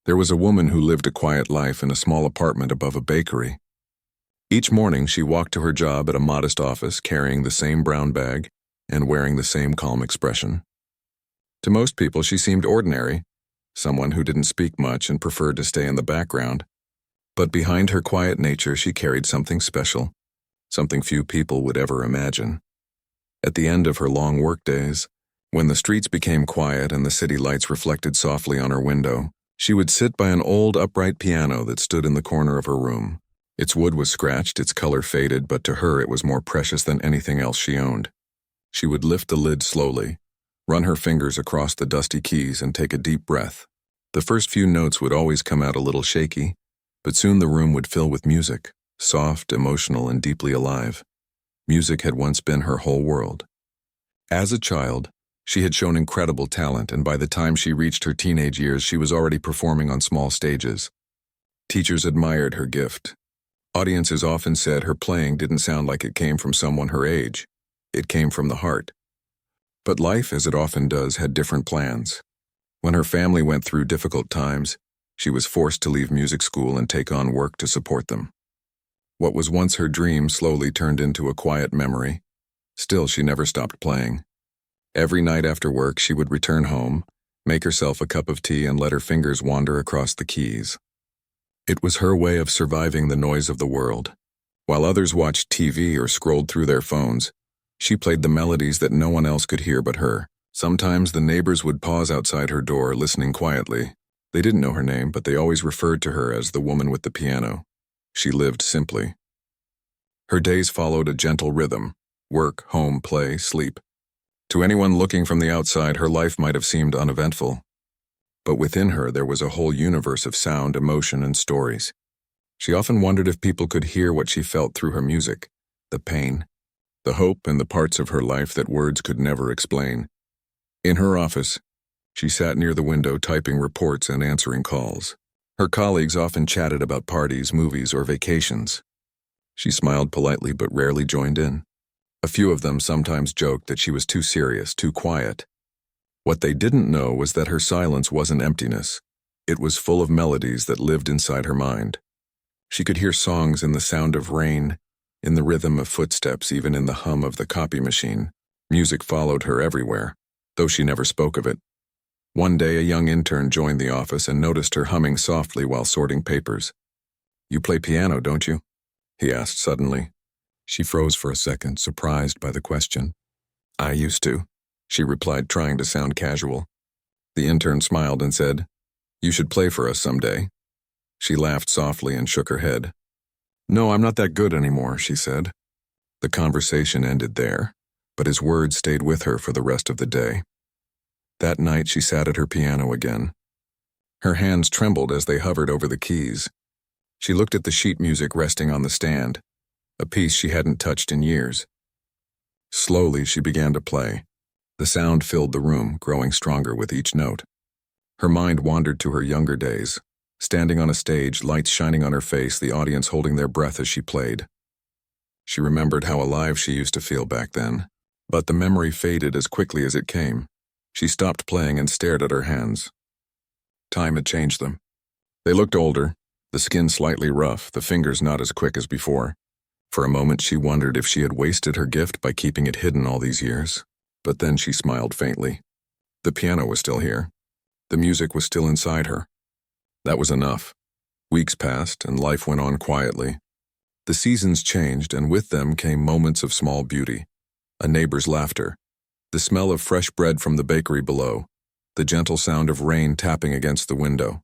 There was a woman who lived a quiet life in a small apartment above a bakery. Each morning she walked to her job at a modest office carrying the same brown bag and wearing the same calm expression. To most people she seemed ordinary, someone who didn't speak much and preferred to stay in the background. But behind her quiet nature she carried something special, something few people would ever imagine. At the end of her long workdays, when the streets became quiet and the city lights reflected softly on her window, she would sit by an old upright piano that stood in the corner of her room. Its wood was scratched, its color faded, but to her it was more precious than anything else she owned. She would lift the lid slowly, run her fingers across the dusty keys and take a deep breath. The first few notes would always come out a little shaky, but soon the room would fill with music, soft, emotional, and deeply alive. Music had once been her whole world. As a child, she had shown incredible talent, and by the time she reached her teenage years, she was already performing on small stages. Teachers admired her gift. Audiences often said her playing didn't sound like it came from someone her age. It came from the heart. But life, as it often does, had different plans. When her family went through difficult times, she was forced to leave music school and take on work to support them. What was once her dream slowly turned into a quiet memory. Still, she never stopped playing. Every night after work, she would return home, make herself a cup of tea, and let her fingers wander across the keys. It was her way of surviving the noise of the world. While others watched TV or scrolled through their phones, she played the melodies that no one else could hear but her. Sometimes the neighbors would pause outside her door, listening quietly. They didn't know her name, but they always referred to her as the woman with the piano. She lived simply. Her days followed a gentle rhythm: work, home, play, sleep. To anyone looking from the outside, her life might have seemed uneventful. But within her, there was a whole universe of sound, emotion, and stories. She often wondered if people could hear what she felt through her music, the pain, the hope, and the parts of her life that words could never explain. In her office, she sat near the window typing reports and answering calls. Her colleagues often chatted about parties, movies, or vacations. She smiled politely but rarely joined in. A few of them sometimes joked that she was too serious, too quiet. What they didn't know was that her silence wasn't emptiness. It was full of melodies that lived inside her mind. She could hear songs in the sound of rain, in the rhythm of footsteps, even in the hum of the copy machine. Music followed her everywhere, though she never spoke of it. One day, a young intern joined the office and noticed her humming softly while sorting papers. "You play piano, don't you?" he asked suddenly. She froze for a second, surprised by the question. "I used to," she replied, trying to sound casual. The intern smiled and said, "You should play for us someday." She laughed softly and shook her head. "No, I'm not that good anymore," she said. The conversation ended there, but his words stayed with her for the rest of the day. That night she sat at her piano again. Her hands trembled as they hovered over the keys. She looked at the sheet music resting on the stand, a piece she hadn't touched in years. Slowly she began to play. The sound filled the room, growing stronger with each note. Her mind wandered to her younger days, standing on a stage, lights shining on her face, the audience holding their breath as she played. She remembered how alive she used to feel back then, but the memory faded as quickly as it came. She stopped playing and stared at her hands. Time had changed them. They looked older, the skin slightly rough, the fingers not as quick as before. For a moment she wondered if she had wasted her gift by keeping it hidden all these years. But then she smiled faintly. The piano was still here. The music was still inside her. That was enough. Weeks passed, and life went on quietly. The seasons changed, and with them came moments of small beauty. A neighbor's laughter, the smell of fresh bread from the bakery below, the gentle sound of rain tapping against the window.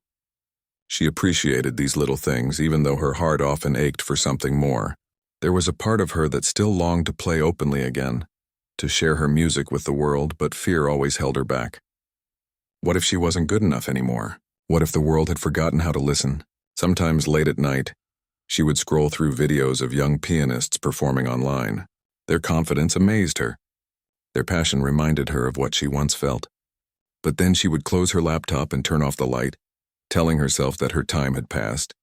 She appreciated these little things, even though her heart often ached for something more. There was a part of her that still longed to play openly again, to share her music with the world, but fear always held her back. What if she wasn't good enough anymore? What if the world had forgotten how to listen? Sometimes late at night, she would scroll through videos of young pianists performing online. Their confidence amazed her. Their passion reminded her of what she once felt. But then she would close her laptop and turn off the light, telling herself that her time had passed.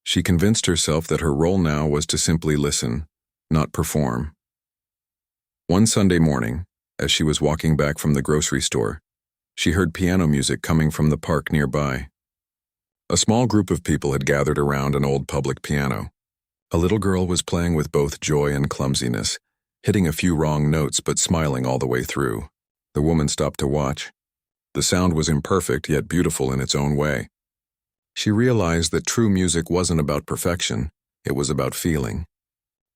She convinced herself that her role now was to simply listen, not perform. One Sunday morning, as she was walking back from the grocery store, she heard piano music coming from the park nearby. A small group of people had gathered around an old public piano. A little girl was playing with both joy and clumsiness, hitting a few wrong notes but smiling all the way through. The woman stopped to watch. The sound was imperfect yet beautiful in its own way. She realized that true music wasn't about perfection, it was about feeling.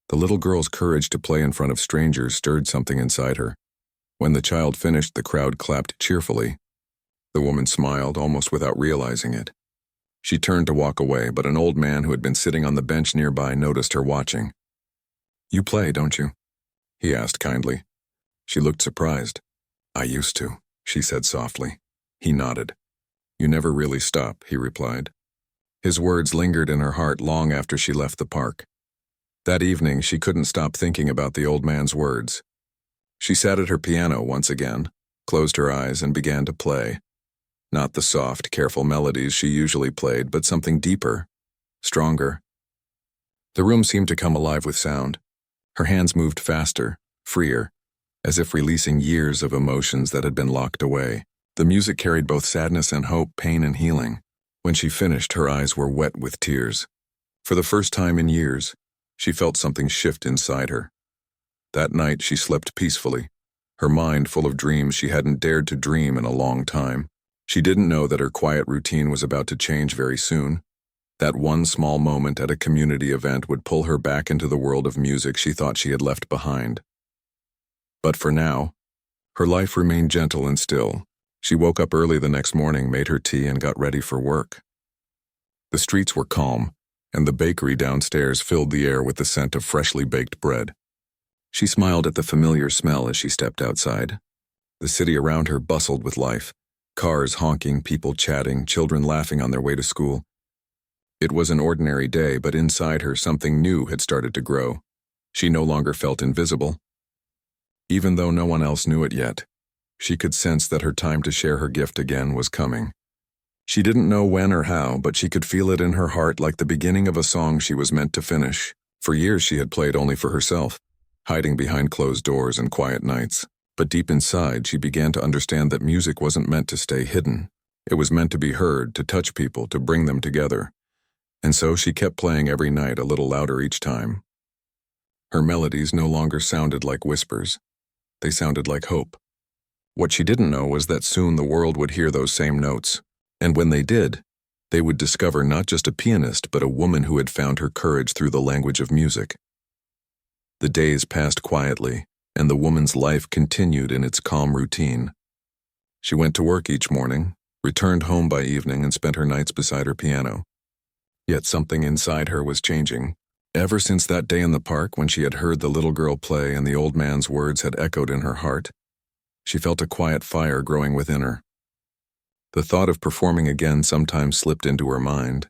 The little girl's courage to play in front of strangers stirred something inside her. When the child finished, the crowd clapped cheerfully. The woman smiled, almost without realizing it. She turned to walk away, but an old man who had been sitting on the bench nearby noticed her watching. "You play, don't you?" he asked kindly. She looked surprised. "I used to," she said softly. He nodded. "You never really stop," he replied. His words lingered in her heart long after she left the park. That evening, she couldn't stop thinking about the old man's words. She sat at her piano once again, closed her eyes, and began to play. Not the soft, careful melodies she usually played, but something deeper, stronger. The room seemed to come alive with sound. Her hands moved faster, freer, as if releasing years of emotions that had been locked away. The music carried both sadness and hope, pain and healing. When she finished, her eyes were wet with tears. For the first time in years, she felt something shift inside her. That night, she slept peacefully, her mind full of dreams she hadn't dared to dream in a long time. She didn't know that her quiet routine was about to change very soon. That one small moment at a community event would pull her back into the world of music she thought she had left behind. But for now, her life remained gentle and still. She woke up early the next morning, made her tea, and got ready for work. The streets were calm, and the bakery downstairs filled the air with the scent of freshly baked bread. She smiled at the familiar smell as she stepped outside. The city around her bustled with life. Cars honking, people chatting, children laughing on their way to school. It was an ordinary day, but inside her something new had started to grow. She no longer felt invisible. Even though no one else knew it yet, she could sense that her time to share her gift again was coming. She didn't know when or how, but she could feel it in her heart like the beginning of a song she was meant to finish. For years she had played only for herself, hiding behind closed doors and quiet nights. But deep inside, she began to understand that music wasn't meant to stay hidden. It was meant to be heard, to touch people, to bring them together. And so she kept playing every night, a little louder each time. Her melodies no longer sounded like whispers. They sounded like hope. What she didn't know was that soon the world would hear those same notes. And when they did, they would discover not just a pianist, but a woman who had found her courage through the language of music. The days passed quietly, and the woman's life continued in its calm routine. She went to work each morning, returned home by evening, and spent her nights beside her piano. Yet something inside her was changing. Ever since that day in the park when she had heard the little girl play and the old man's words had echoed in her heart, she felt a quiet fire growing within her. The thought of performing again sometimes slipped into her mind,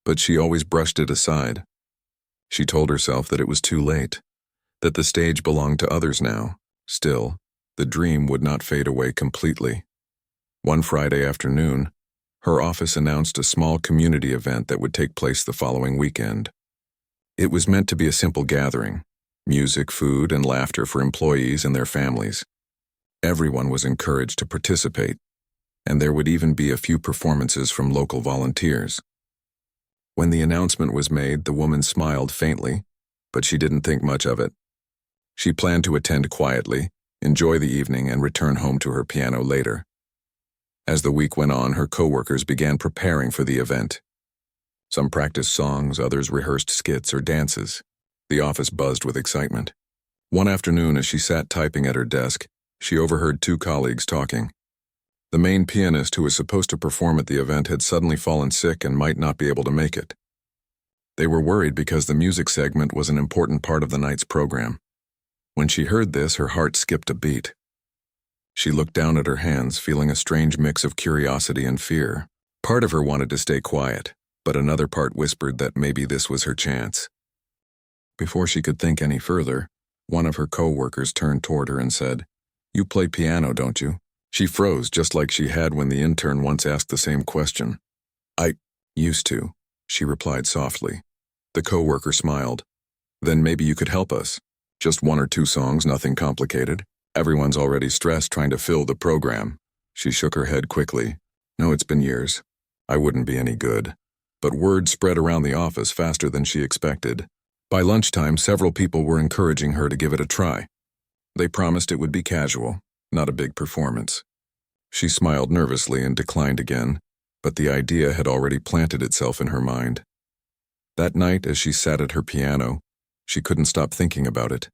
but she always brushed it aside. She told herself that it was too late, that the stage belonged to others now. Still, the dream would not fade away completely. One Friday afternoon, her office announced a small community event that would take place the following weekend. It was meant to be a simple gathering, music, food, and laughter for employees and their families. Everyone was encouraged to participate, and there would even be a few performances from local volunteers. When the announcement was made, the woman smiled faintly, but she didn't think much of it. She planned to attend quietly, enjoy the evening, and return home to her piano later. As the week went on, her coworkers began preparing for the event. Some practiced songs, others rehearsed skits or dances. The office buzzed with excitement. One afternoon, as she sat typing at her desk, she overheard two colleagues talking. The main pianist who was supposed to perform at the event had suddenly fallen sick and might not be able to make it. They were worried because the music segment was an important part of the night's program. When she heard this, her heart skipped a beat. She looked down at her hands, feeling a strange mix of curiosity and fear. Part of her wanted to stay quiet, but another part whispered that maybe this was her chance. Before she could think any further, one of her co-workers turned toward her and said, "You play piano, don't you?" She froze, just like she had when the intern once asked the same question. "I used to," she replied softly. The co-worker smiled. "Then maybe you could help us. Just one or two songs, nothing complicated. Everyone's already stressed trying to fill the program." She shook her head quickly. "No, it's been years. I wouldn't be any good. But word spread around the office faster than she expected. By lunchtime, several people were encouraging her to give it a try. They promised it would be casual, not a big performance. She smiled nervously and declined again, but the idea had already planted itself in her mind. That night, as she sat at her piano, she couldn't stop thinking about it.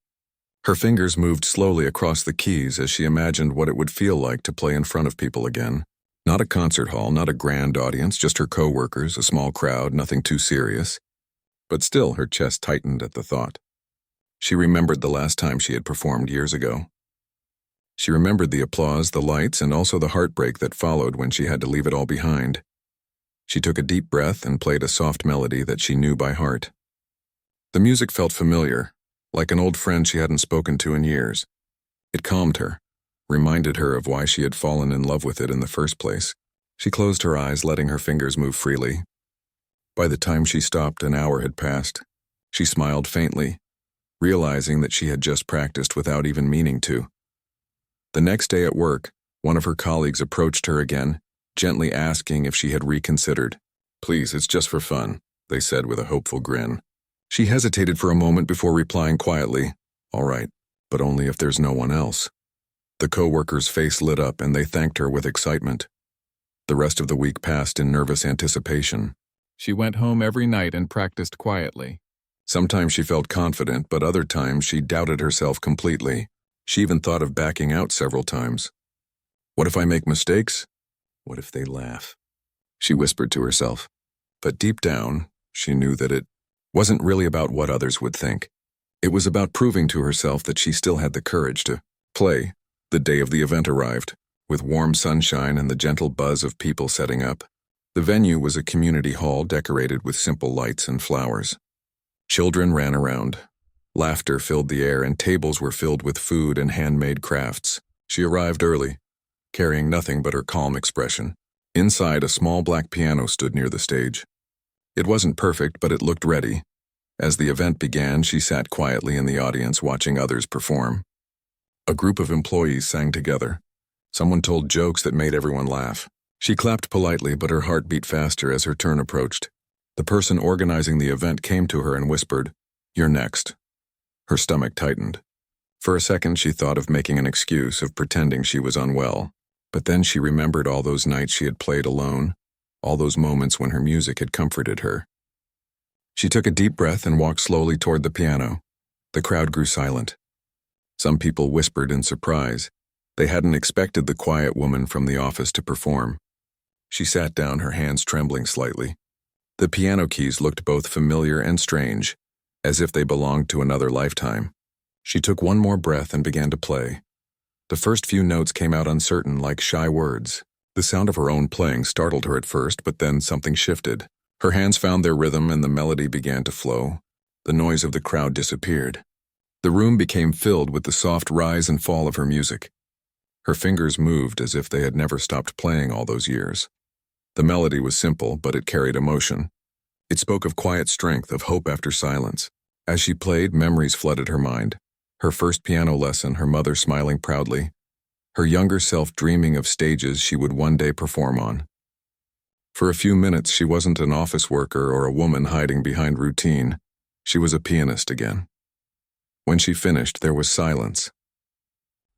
Her fingers moved slowly across the keys as she imagined what it would feel like to play in front of people again. Not a concert hall, not a grand audience, just her co-workers, a small crowd, nothing too serious. But still, her chest tightened at the thought. She remembered the last time she had performed years ago. She remembered the applause, the lights, and also the heartbreak that followed when she had to leave it all behind. She took a deep breath and played a soft melody that she knew by heart. The music felt familiar, like an old friend she hadn't spoken to in years. It calmed her, reminded her of why she had fallen in love with it in the first place. She closed her eyes, letting her fingers move freely. By the time she stopped, an hour had passed. She smiled faintly, realizing that she had just practiced without even meaning to. The next day at work, one of her colleagues approached her again, gently asking if she had reconsidered. "Please, it's just for fun," they said with a hopeful grin. She hesitated for a moment before replying quietly, "All right, but only if there's no one else." The co-worker's face lit up and they thanked her with excitement. The rest of the week passed in nervous anticipation. She went home every night and practiced quietly. Sometimes she felt confident, but other times she doubted herself completely. She even thought of backing out several times. "What if I make mistakes? What if they laugh?" she whispered to herself. But deep down, she knew that it wasn't really about what others would think. It was about proving to herself that she still had the courage to play. The day of the event arrived, with warm sunshine and the gentle buzz of people setting up. The venue was a community hall decorated with simple lights and flowers. Children ran around. Laughter filled the air and tables were filled with food and handmade crafts. She arrived early, carrying nothing but her calm expression. Inside, a small black piano stood near the stage. It wasn't perfect, but it looked ready. As the event began, she sat quietly in the audience watching others perform. A group of employees sang together. Someone told jokes that made everyone laugh. She clapped politely, but her heart beat faster as her turn approached. The person organizing the event came to her and whispered, "You're next." Her stomach tightened. For a second, she thought of making an excuse, of pretending she was unwell. But then she remembered all those nights she had played alone, all those moments when her music had comforted her. She took a deep breath and walked slowly toward the piano. The crowd grew silent. Some people whispered in surprise. They hadn't expected the quiet woman from the office to perform. She sat down, her hands trembling slightly. The piano keys looked both familiar and strange, as if they belonged to another lifetime. She took one more breath and began to play. The first few notes came out uncertain, like shy words. The sound of her own playing startled her at first, but then something shifted. Her hands found their rhythm and the melody began to flow. The noise of the crowd disappeared. The room became filled with the soft rise and fall of her music. Her fingers moved as if they had never stopped playing all those years. The melody was simple, but it carried emotion. It spoke of quiet strength, of hope after silence. As she played, memories flooded her mind. Her first piano lesson, her mother smiling proudly. Her younger self dreaming of stages she would one day perform on. For a few minutes, she wasn't an office worker or a woman hiding behind routine. She was a pianist again. When she finished, there was silence.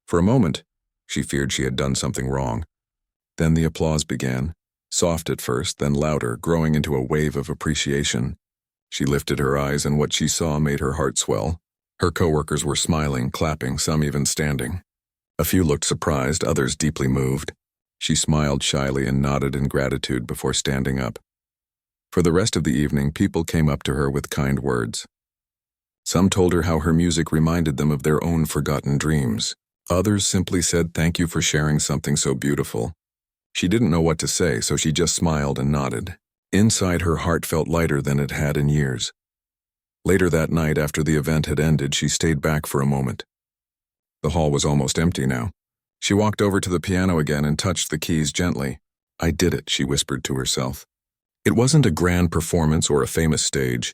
For a moment, she feared she had done something wrong. Then the applause began. Soft at first, then louder, growing into a wave of appreciation. She lifted her eyes and what she saw made her heart swell. Her coworkers were smiling, clapping, some even standing. A few looked surprised, others deeply moved. She smiled shyly and nodded in gratitude before standing up. For the rest of the evening, people came up to her with kind words. Some told her how her music reminded them of their own forgotten dreams. Others simply said thank you for sharing something so beautiful. She didn't know what to say, so she just smiled and nodded. Inside, her heart felt lighter than it had in years. Later that night, after the event had ended, she stayed back for a moment. The hall was almost empty now. She walked over to the piano again and touched the keys gently. "I did it," she whispered to herself. It wasn't a grand performance or a famous stage,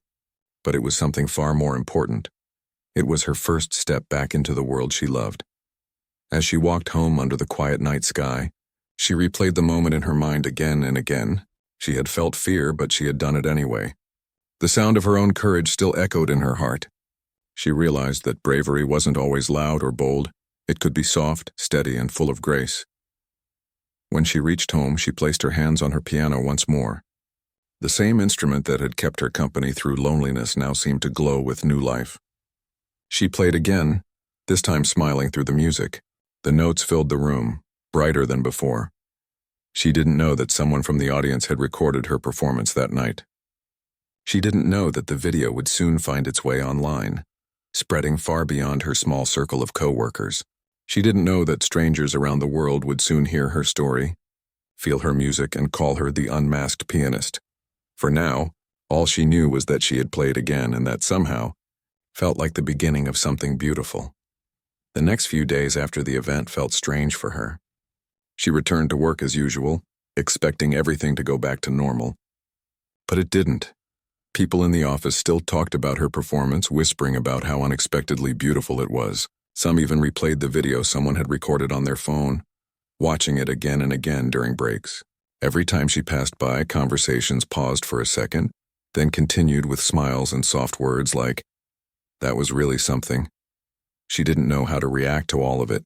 but it was something far more important. It was her first step back into the world she loved. As she walked home under the quiet night sky, she replayed the moment in her mind again and again. She had felt fear, but she had done it anyway. The sound of her own courage still echoed in her heart. She realized that bravery wasn't always loud or bold. It could be soft, steady, and full of grace. When she reached home, she placed her hands on her piano once more. The same instrument that had kept her company through loneliness now seemed to glow with new life. She played again, this time smiling through the music. The notes filled the room, brighter than before. She didn't know that someone from the audience had recorded her performance that night. She didn't know that the video would soon find its way online, spreading far beyond her small circle of co-workers. She didn't know that strangers around the world would soon hear her story, feel her music, and call her the Unmasked Pianist. For now, all she knew was that she had played again, and that somehow felt like the beginning of something beautiful. The next few days after the event felt strange for her. She returned to work as usual, expecting everything to go back to normal. But it didn't. People in the office still talked about her performance, whispering about how unexpectedly beautiful it was. Some even replayed the video someone had recorded on their phone, watching it again and again during breaks. Every time she passed by, conversations paused for a second, then continued with smiles and soft words like, "That was really something." She didn't know how to react to all of it.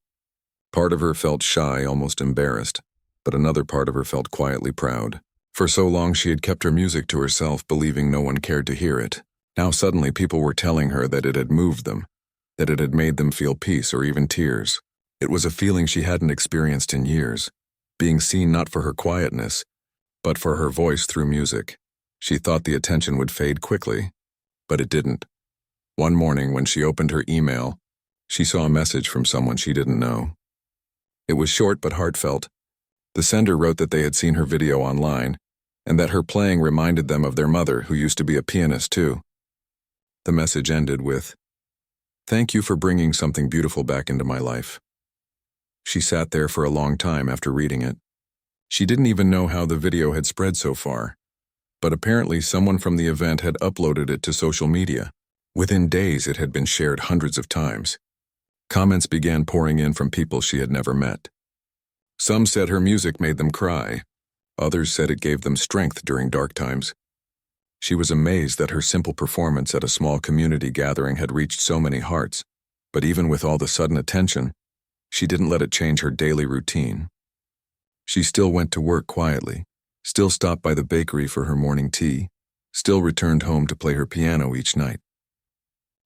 Part of her felt shy, almost embarrassed, but another part of her felt quietly proud. For so long she had kept her music to herself, believing no one cared to hear it. Now suddenly people were telling her that it had moved them, that it had made them feel peace or even tears. It was a feeling she hadn't experienced in years, being seen not for her quietness, but for her voice through music. She thought the attention would fade quickly, but it didn't. One morning when she opened her email, she saw a message from someone she didn't know. It was short but heartfelt. The sender wrote that they had seen her video online, and that her playing reminded them of their mother, who used to be a pianist too. The message ended with, "Thank you for bringing something beautiful back into my life." She sat there for a long time after reading it. She didn't even know how the video had spread so far, but apparently someone from the event had uploaded it to social media. Within days, it had been shared hundreds of times. Comments began pouring in from people she had never met. Some said her music made them cry. Others said it gave them strength during dark times. She was amazed that her simple performance at a small community gathering had reached so many hearts, but even with all the sudden attention, she didn't let it change her daily routine. She still went to work quietly, still stopped by the bakery for her morning tea, still returned home to play her piano each night.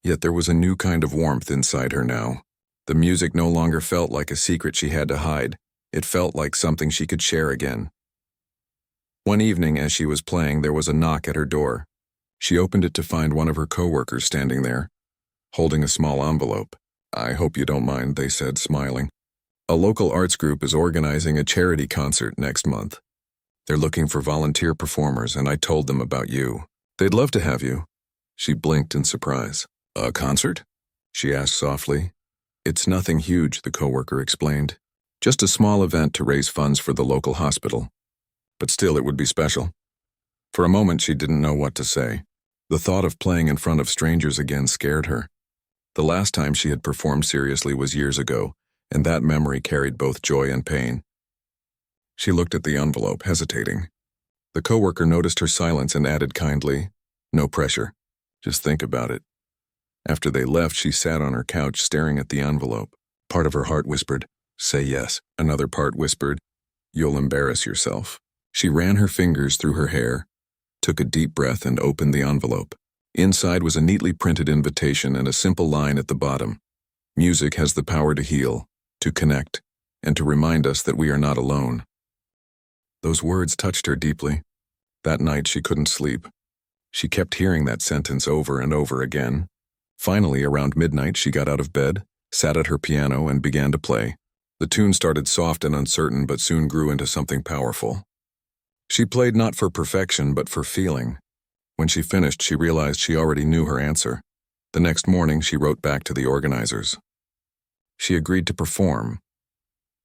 Yet there was a new kind of warmth inside her now. The music no longer felt like a secret she had to hide. It felt like something she could share again. One evening, as she was playing, there was a knock at her door. She opened it to find one of her coworkers standing there, holding a small envelope. "I hope you don't mind," they said, smiling. "A local arts group is organizing a charity concert next month. They're looking for volunteer performers, and I told them about you. They'd love to have you." She blinked in surprise. "A concert?" she asked softly. "It's nothing huge," the coworker explained. "Just a small event to raise funds for the local hospital. But still, it would be special." For a moment, she didn't know what to say. The thought of playing in front of strangers again scared her. The last time she had performed seriously was years ago, and that memory carried both joy and pain. She looked at the envelope, hesitating. The coworker noticed her silence and added kindly, "No pressure. Just think about it." After they left, she sat on her couch staring at the envelope. Part of her heart whispered, "Say yes." Another part whispered, "You'll embarrass yourself." She ran her fingers through her hair, took a deep breath, and opened the envelope. Inside was a neatly printed invitation and a simple line at the bottom. "Music has the power to heal, to connect, and to remind us that we are not alone." Those words touched her deeply. That night she couldn't sleep. She kept hearing that sentence over and over again. Finally, around midnight, she got out of bed, sat at her piano, and began to play. The tune started soft and uncertain, but soon grew into something powerful. She played not for perfection, but for feeling. When she finished, she realized she already knew her answer. The next morning, she wrote back to the organizers. She agreed to perform.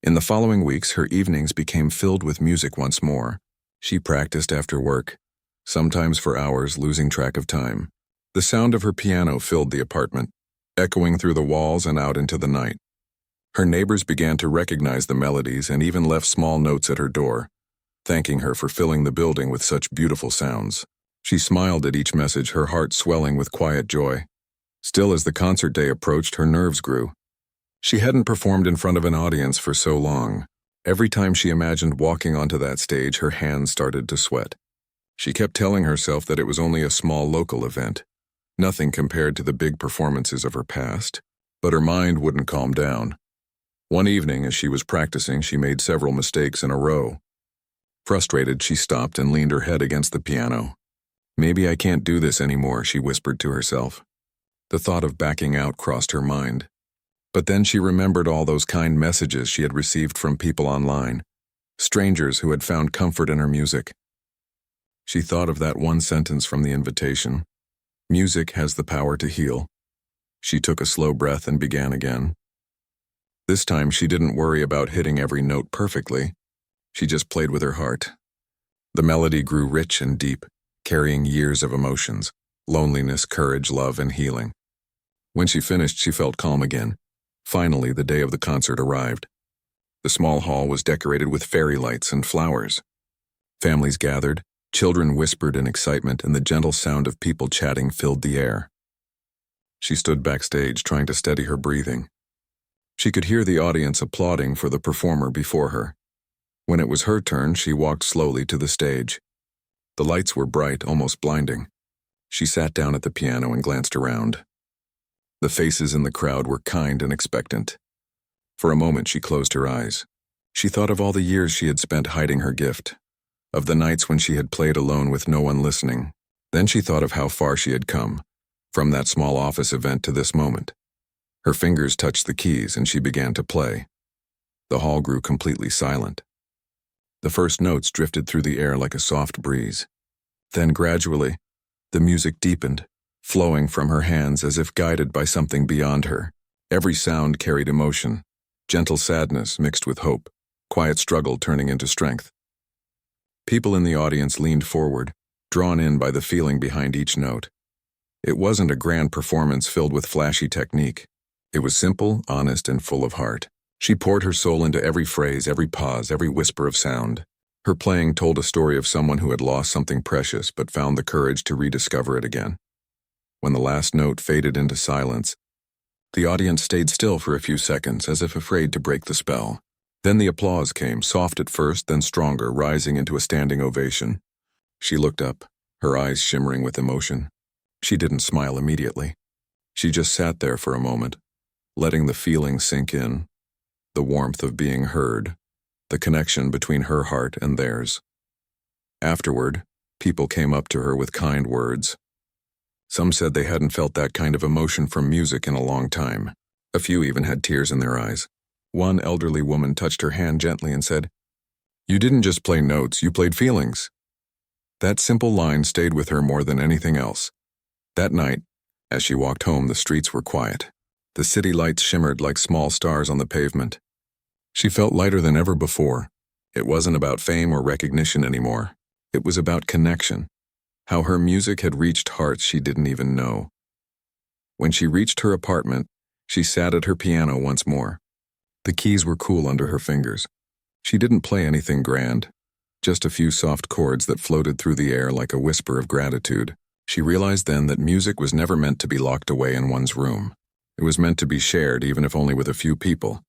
In the following weeks, her evenings became filled with music once more. She practiced after work, sometimes for hours, losing track of time. The sound of her piano filled the apartment, echoing through the walls and out into the night. Her neighbors began to recognize the melodies and even left small notes at her door. thanking her for filling the building with such beautiful sounds. She smiled at each message, her heart swelling with quiet joy. Still, as the concert day approached, her nerves grew. She hadn't performed in front of an audience for so long. Every time she imagined walking onto that stage, her hands started to sweat. She kept telling herself that it was only a small local event, nothing compared to the big performances of her past. But her mind wouldn't calm down. One evening, as she was practicing, she made several mistakes in a row. Frustrated, she stopped and leaned her head against the piano. "Maybe I can't do this anymore," she whispered to herself. The thought of backing out crossed her mind. But then she remembered all those kind messages she had received from people online, strangers who had found comfort in her music. She thought of that one sentence from the invitation: "Music has the power to heal." She took a slow breath and began again. This time she didn't worry about hitting every note perfectly. She just played with her heart. The melody grew rich and deep, carrying years of emotions: loneliness, courage, love, and healing. When she finished, she felt calm again. Finally, the day of the concert arrived. The small hall was decorated with fairy lights and flowers. Families gathered, children whispered in excitement, and the gentle sound of people chatting filled the air. She stood backstage, trying to steady her breathing. She could hear the audience applauding for the performer before her. When it was her turn, she walked slowly to the stage. The lights were bright, almost blinding. She sat down at the piano and glanced around. The faces in the crowd were kind and expectant. For a moment, she closed her eyes. She thought of all the years she had spent hiding her gift, of the nights when she had played alone with no one listening. Then she thought of how far she had come, from that small office event to this moment. Her fingers touched the keys and she began to play. The hall grew completely silent. The first notes drifted through the air like a soft breeze. Then gradually, the music deepened, flowing from her hands as if guided by something beyond her. Every sound carried emotion, gentle sadness mixed with hope, quiet struggle turning into strength. People in the audience leaned forward, drawn in by the feeling behind each note. It wasn't a grand performance filled with flashy technique. It was simple, honest, and full of heart. She poured her soul into every phrase, every pause, every whisper of sound. Her playing told a story of someone who had lost something precious but found the courage to rediscover it again. When the last note faded into silence, the audience stayed still for a few seconds, as if afraid to break the spell. Then the applause came, soft at first, then stronger, rising into a standing ovation. She looked up, her eyes shimmering with emotion. She didn't smile immediately. She just sat there for a moment, letting the feeling sink in, the warmth of being heard, the connection between her heart and theirs. Afterward, people came up to her with kind words. Some said they hadn't felt that kind of emotion from music in a long time. A few even had tears in their eyes. One elderly woman touched her hand gently and said, "You didn't just play notes, you played feelings." That simple line stayed with her more than anything else. That night, as she walked home, the streets were quiet. The city lights shimmered like small stars on the pavement. She felt lighter than ever before. It wasn't about fame or recognition anymore. It was about connection. How her music had reached hearts she didn't even know. When she reached her apartment, she sat at her piano once more. The keys were cool under her fingers. She didn't play anything grand, just a few soft chords that floated through the air like a whisper of gratitude. She realized then that music was never meant to be locked away in one's room. It was meant to be shared, even if only with a few people.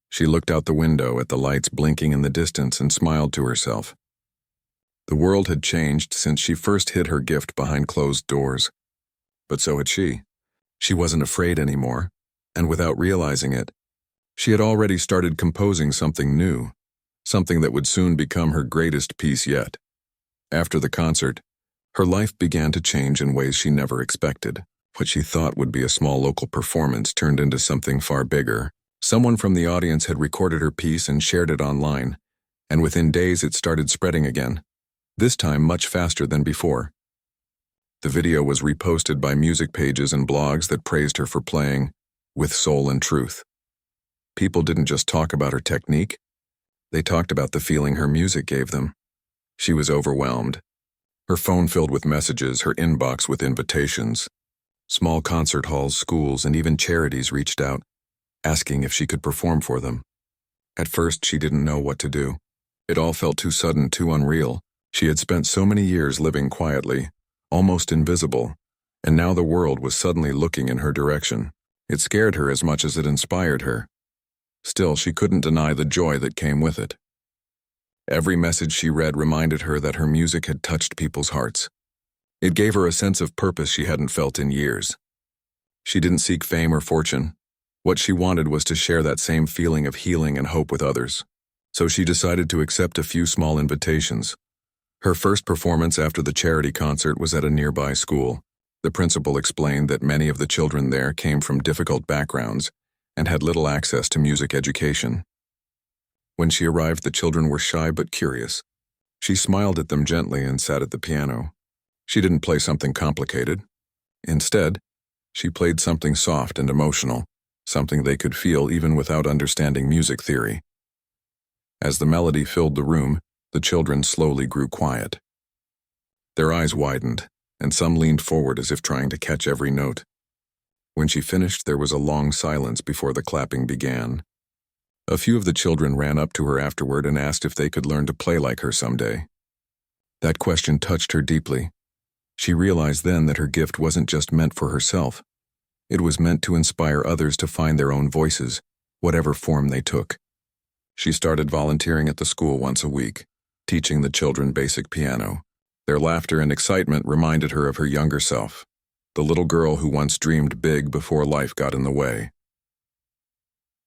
She looked out the window at the lights blinking in the distance and smiled to herself. The world had changed since she first hid her gift behind closed doors. But so had she. She wasn't afraid anymore, and without realizing it, she had already started composing something new, something that would soon become her greatest piece yet. After the concert, her life began to change in ways she never expected. What she thought would be a small local performance turned into something far bigger. Someone from the audience had recorded her piece and shared it online, and within days it started spreading again. This time much faster than before. The video was reposted by music pages and blogs that praised her for playing with soul and truth. People didn't just talk about her technique, they talked about the feeling her music gave them. She was overwhelmed. Her phone filled with messages, her inbox with invitations. Small concert halls, schools, and even charities reached out, asking if she could perform for them. At first, she didn't know what to do. It all felt too sudden, too unreal. She had spent so many years living quietly, almost invisible, and now the world was suddenly looking in her direction. It scared her as much as it inspired her. Still, she couldn't deny the joy that came with it. Every message she read reminded her that her music had touched people's hearts. It gave her a sense of purpose she hadn't felt in years. She didn't seek fame or fortune. What she wanted was to share that same feeling of healing and hope with others. So she decided to accept a few small invitations. Her first performance after the charity concert was at a nearby school. The principal explained that many of the children there came from difficult backgrounds and had little access to music education. When she arrived, the children were shy but curious. She smiled at them gently and sat at the piano. She didn't play something complicated. Instead, she played something soft and emotional, something they could feel even without understanding music theory. As the melody filled the room, the children slowly grew quiet. Their eyes widened, and some leaned forward as if trying to catch every note. When she finished, there was a long silence before the clapping began. A few of the children ran up to her afterward and asked if they could learn to play like her someday. That question touched her deeply. She realized then that her gift wasn't just meant for herself. It was meant to inspire others to find their own voices, whatever form they took. She started volunteering at the school once a week, teaching the children basic piano. Their laughter and excitement reminded her of her younger self, the little girl who once dreamed big before life got in the way.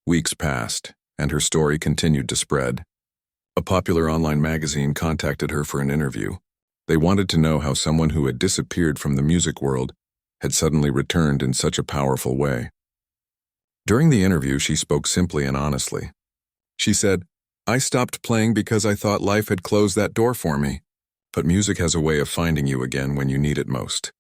Weeks passed, and her story continued to spread. A popular online magazine contacted her for an interview. They wanted to know how someone who had disappeared from the music world had suddenly returned in such a powerful way. During the interview, she spoke simply and honestly. She said, "I stopped playing because I thought life had closed that door for me. But music has a way of finding you again when you need it most."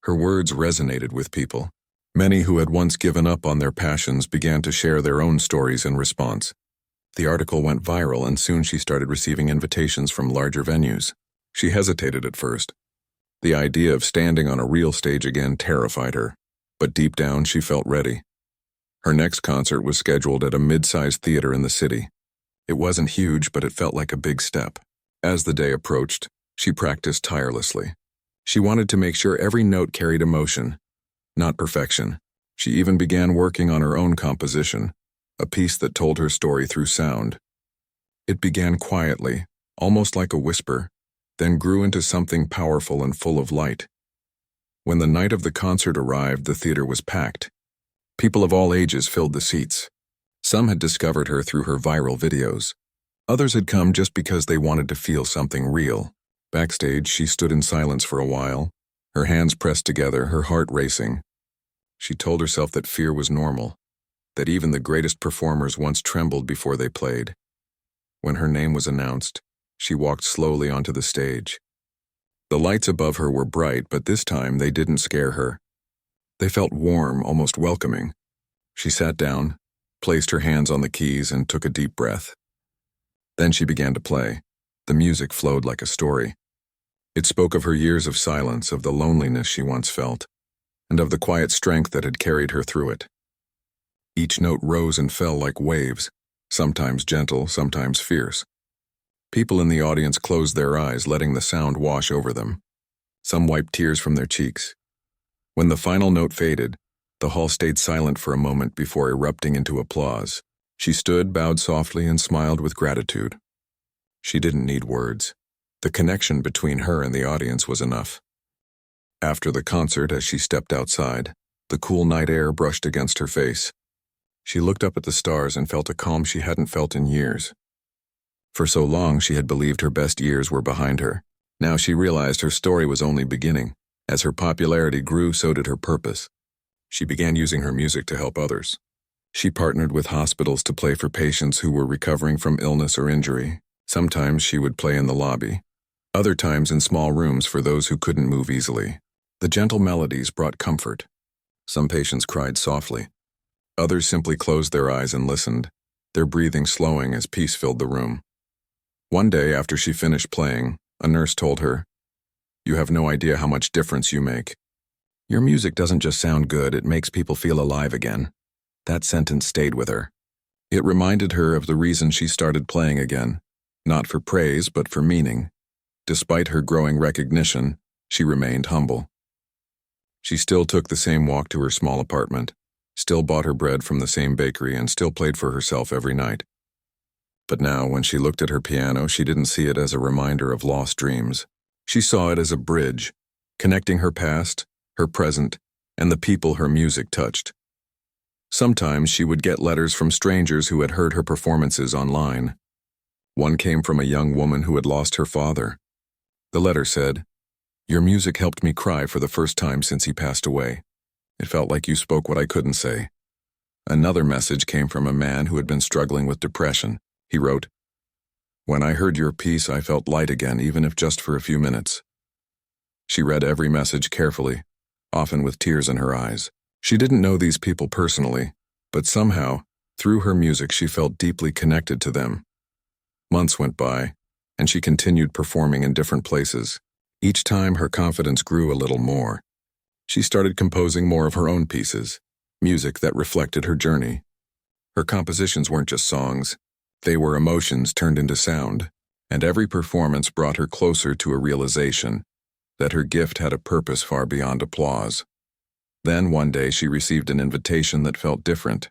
Her words resonated with people. Many who had once given up on their passions began to share their own stories in response. The article went viral, and soon she started receiving invitations from larger venues. She hesitated at first. The idea of standing on a real stage again terrified her, but deep down she felt ready. Her next concert was scheduled at a mid-sized theater in the city. It wasn't huge, but it felt like a big step. As the day approached, she practiced tirelessly. She wanted to make sure every note carried emotion, not perfection. She even began working on her own composition, a piece that told her story through sound. It began quietly, almost like a whisper, then grew into something powerful and full of light. When the night of the concert arrived, the theater was packed. People of all ages filled the seats. Some had discovered her through her viral videos. Others had come just because they wanted to feel something real. Backstage, she stood in silence for a while, her hands pressed together, her heart racing. She told herself that fear was normal, that even the greatest performers once trembled before they played. When her name was announced, she walked slowly onto the stage. The lights above her were bright, but this time they didn't scare her. They felt warm, almost welcoming. She sat down, placed her hands on the keys, and took a deep breath. Then she began to play. The music flowed like a story. It spoke of her years of silence, of the loneliness she once felt, and of the quiet strength that had carried her through it. Each note rose and fell like waves, sometimes gentle, sometimes fierce. People in the audience closed their eyes, letting the sound wash over them. Some wiped tears from their cheeks. When the final note faded, the hall stayed silent for a moment before erupting into applause. She stood, bowed softly, and smiled with gratitude. She didn't need words. The connection between her and the audience was enough. After the concert, as she stepped outside, the cool night air brushed against her face. She looked up at the stars and felt a calm she hadn't felt in years. For so long, she had believed her best years were behind her. Now she realized her story was only beginning. As her popularity grew, so did her purpose. She began using her music to help others. She partnered with hospitals to play for patients who were recovering from illness or injury. Sometimes she would play in the lobby, other times in small rooms for those who couldn't move easily. The gentle melodies brought comfort. Some patients cried softly. Others simply closed their eyes and listened, their breathing slowing as peace filled the room. One day after she finished playing, a nurse told her, "You have no idea how much difference you make. Your music doesn't just sound good, it makes people feel alive again." That sentence stayed with her. It reminded her of the reason she started playing again. not for praise but for meaning. Despite her growing recognition, she remained humble. She still took the same walk to her small apartment, still bought her bread from the same bakery, and still played for herself every night. But now, when she looked at her piano, she didn't see it as a reminder of lost dreams. She saw it as a bridge, connecting her past, her present, and the people her music touched. Sometimes she would get letters from strangers who had heard her performances online. One came from a young woman who had lost her father. The letter said, "Your music helped me cry for the first time since he passed away. It felt like you spoke what I couldn't say." Another message came from a man who had been struggling with depression. He wrote, "When I heard your piece, I felt light again, even if just for a few minutes." She read every message carefully, often with tears in her eyes. She didn't know these people personally, but somehow, through her music, she felt deeply connected to them. Months went by, and she continued performing in different places. Each time, her confidence grew a little more. She started composing more of her own pieces, music that reflected her journey. Her compositions weren't just songs, they were emotions turned into sound, and every performance brought her closer to a realization that her gift had a purpose far beyond applause. Then one day she received an invitation that felt different.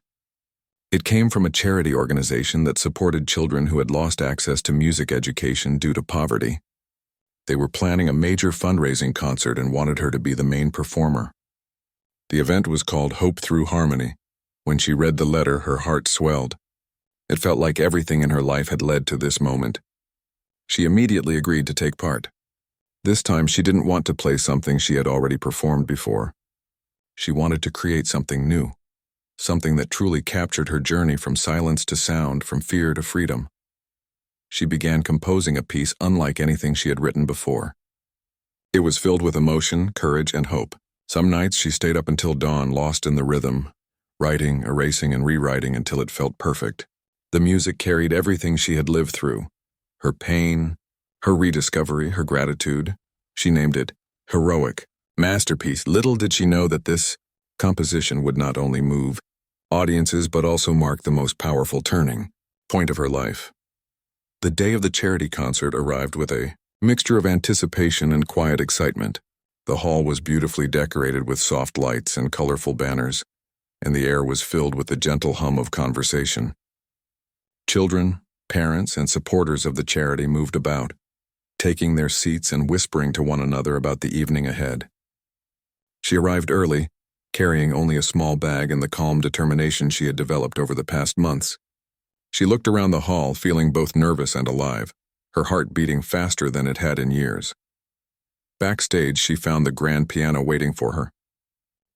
It came from a charity organization that supported children who had lost access to music education due to poverty. They were planning a major fundraising concert and wanted her to be the main performer. The event was called Hope Through Harmony. When she read the letter, her heart swelled. It felt like everything in her life had led to this moment. She immediately agreed to take part. This time she didn't want to play something she had already performed before. She wanted to create something new, something that truly captured her journey from silence to sound, from fear to freedom. She began composing a piece unlike anything she had written before. It was filled with emotion, courage, and hope. Some nights she stayed up until dawn, lost in the rhythm, writing, erasing, and rewriting until it felt perfect. The music carried everything she had lived through, her pain, her rediscovery, her gratitude. She named it Heroic Masterpiece. Little did she know that this composition would not only move audiences but also mark the most powerful turning point of her life. The day of the charity concert arrived with a mixture of anticipation and quiet excitement. The hall was beautifully decorated with soft lights and colorful banners, and the air was filled with the gentle hum of conversation. Children, parents, and supporters of the charity moved about, taking their seats and whispering to one another about the evening ahead. She arrived early, carrying only a small bag and the calm determination she had developed over the past months. She looked around the hall, feeling both nervous and alive, her heart beating faster than it had in years. Backstage, she found the grand piano waiting for her.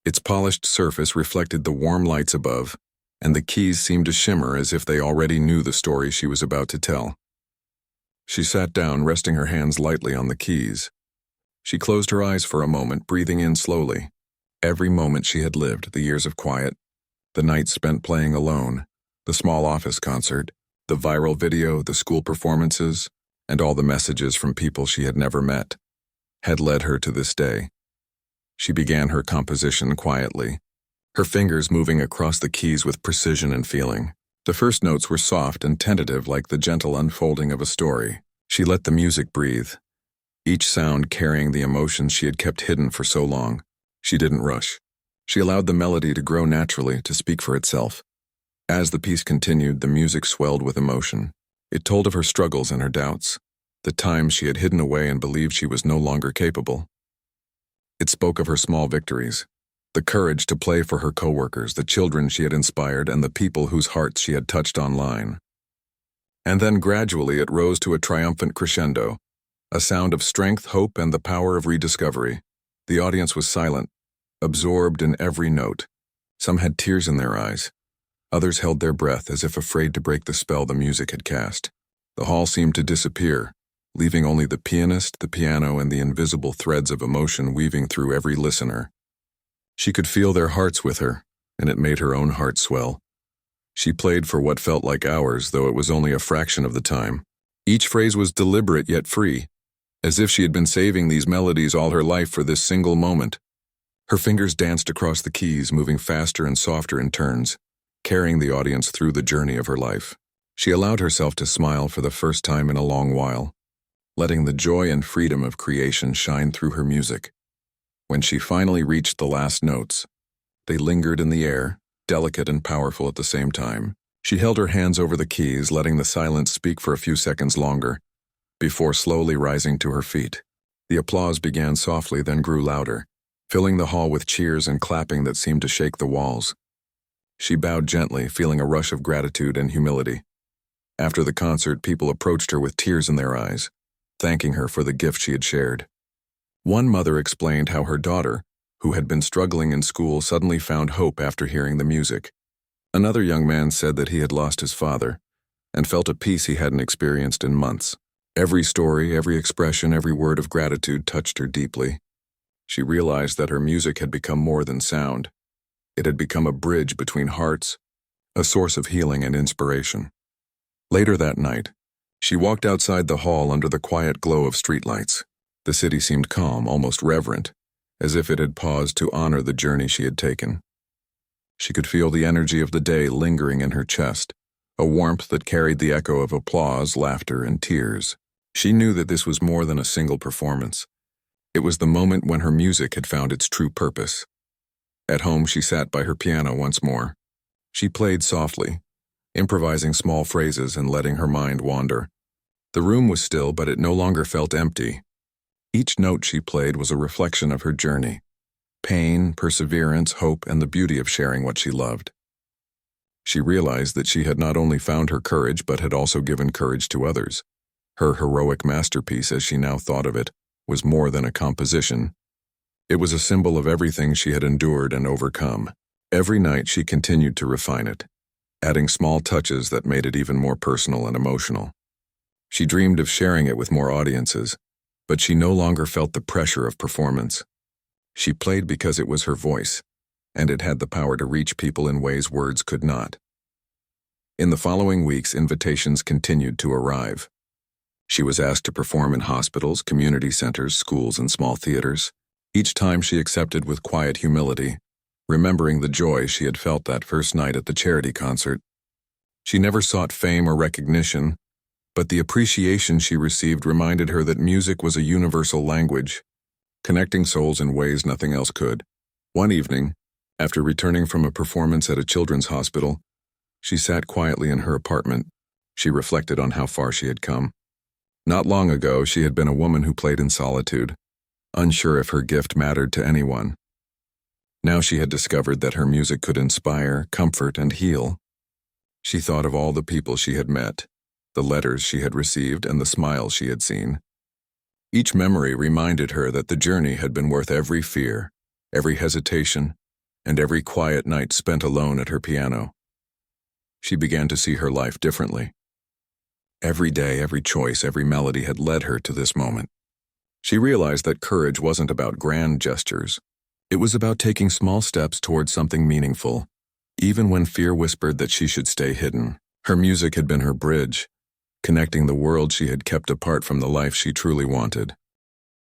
Its polished surface reflected the warm lights above, and the keys seemed to shimmer as if they already knew the story she was about to tell. She sat down, resting her hands lightly on the keys. She closed her eyes for a moment, breathing in slowly. Every moment she had lived, the years of quiet, the nights spent playing alone, the small office concert, the viral video, the school performances, and all the messages from people she had never met, had led her to this day. She began her composition quietly, her fingers moving across the keys with precision and feeling. The first notes were soft and tentative, like the gentle unfolding of a story. She let the music breathe, each sound carrying the emotions she had kept hidden for so long. She didn't rush. She allowed the melody to grow naturally, to speak for itself. As the piece continued, the music swelled with emotion. It told of her struggles and her doubts, the times she had hidden away and believed she was no longer capable. It spoke of her small victories, the courage to play for her coworkers, the children she had inspired, and the people whose hearts she had touched online. And then gradually it rose to a triumphant crescendo, a sound of strength, hope, and the power of rediscovery. The audience was silent, absorbed in every note. Some had tears in their eyes. Others held their breath as if afraid to break the spell the music had cast. The hall seemed to disappear, leaving only the pianist, the piano, and the invisible threads of emotion weaving through every listener. She could feel their hearts with her, and it made her own heart swell. She played for what felt like hours, though it was only a fraction of the time. Each phrase was deliberate yet free, as if she had been saving these melodies all her life for this single moment. Her fingers danced across the keys, moving faster and softer in turns, carrying the audience through the journey of her life. She allowed herself to smile for the first time in a long while, letting the joy and freedom of creation shine through her music. When she finally reached the last notes, they lingered in the air, delicate and powerful at the same time. She held her hands over the keys, letting the silence speak for a few seconds longer, before slowly rising to her feet. The applause began softly, then grew louder, filling the hall with cheers and clapping that seemed to shake the walls. She bowed gently, feeling a rush of gratitude and humility. After the concert, people approached her with tears in their eyes, thanking her for the gift she had shared. One mother explained how her daughter, who had been struggling in school, suddenly found hope after hearing the music. Another young man said that he had lost his father and felt a peace he hadn't experienced in months. Every story, every expression, every word of gratitude touched her deeply. She realized that her music had become more than sound. It had become a bridge between hearts, a source of healing and inspiration. Later that night, she walked outside the hall under the quiet glow of streetlights. The city seemed calm, almost reverent, as if it had paused to honor the journey she had taken. She could feel the energy of the day lingering in her chest, a warmth that carried the echo of applause, laughter, and tears. She knew that this was more than a single performance. It was the moment when her music had found its true purpose. At home, she sat by her piano once more. She played softly, improvising small phrases and letting her mind wander. The room was still, but it no longer felt empty. Each note she played was a reflection of her journey: pain, perseverance, hope, and the beauty of sharing what she loved. She realized that she had not only found her courage, but had also given courage to others. Her heroic masterpiece, as she now thought of it, was more than a composition. It was a symbol of everything she had endured and overcome. Every night she continued to refine it, adding small touches that made it even more personal and emotional. She dreamed of sharing it with more audiences, but she no longer felt the pressure of performance. She played because it was her voice, and it had the power to reach people in ways words could not. In the following weeks, invitations continued to arrive. She was asked to perform in hospitals, community centers, schools, and small theaters. Each time she accepted with quiet humility, remembering the joy she had felt that first night at the charity concert. She never sought fame or recognition, but the appreciation she received reminded her that music was a universal language, connecting souls in ways nothing else could. One evening, after returning from a performance at a children's hospital, she sat quietly in her apartment. She reflected on how far she had come. Not long ago, she had been a woman who played in solitude, unsure if her gift mattered to anyone. Now she had discovered that her music could inspire, comfort, and heal. She thought of all the people she had met, the letters she had received, and the smiles she had seen. Each memory reminded her that the journey had been worth every fear, every hesitation, and every quiet night spent alone at her piano. She began to see her life differently. Every day, every choice, every melody had led her to this moment. She realized that courage wasn't about grand gestures. It was about taking small steps towards something meaningful, even when fear whispered that she should stay hidden. Her music had been her bridge, connecting the world she had kept apart from the life she truly wanted.